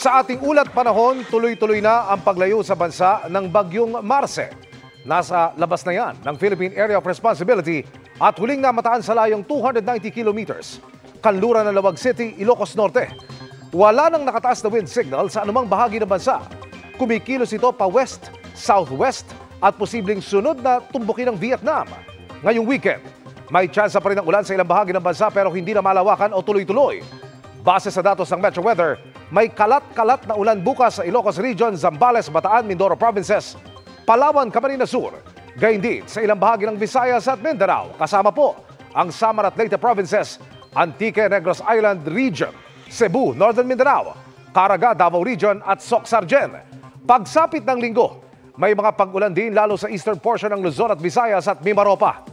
Sa ating ulat panahon, tuloy-tuloy na ang paglayo sa bansa ng bagyong Marce. Nasa labas na yan ng Philippine Area of Responsibility at huling namataan sa layong 290 kilometers. Kanluran ng Lawag City, Ilocos Norte. Wala nang nakataas na wind signal sa anumang bahagi ng bansa. Kumikilos ito pa west, southwest at posibleng sunod na tumbukin ng Vietnam. Ngayong weekend, may tsansa pa rin ng ulan sa ilang bahagi ng bansa pero hindi na malawakan o tuloy-tuloy. Base sa datos ng Metro Weather, may kalat-kalat na ulan bukas sa Ilocos Region, Zambales, Bataan, Mindoro Provinces, Palawan, Camarines Sur, gayon din sa ilang bahagi ng Visayas at Mindanao. Kasama po ang Samar at Leyte Provinces, Antique, Negros Island Region, Cebu, Northern Mindanao, Caraga, Davao Region at Soc-Sargen. Pagsapit ng linggo, may mga pag-ulan din lalo sa eastern portion ng Luzon at Visayas at Mimaropa.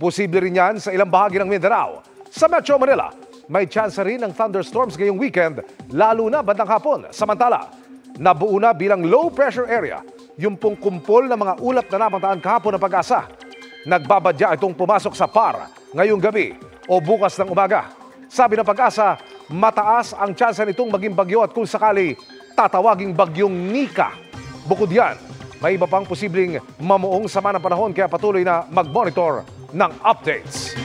Posible rin yan sa ilang bahagi ng Mindanao. Sa Metro Manila, may chance rin ng thunderstorms ngayong weekend, lalo na bandang hapon. Samantala, nabuo na bilang low pressure area yung pong kumpol ng mga ulap na napataan kahapon ng Pag-asa. Nagbabadya itong pumasok sa PAR ngayong gabi o bukas ng umaga. Sabi ng Pag-asa, mataas ang chance nitong maging bagyo at kung sakali, tatawaging bagyong Nika. Bukod yan, may iba pang posibleng mamuong sama ng panahon kaya patuloy na mag-monitor ng updates.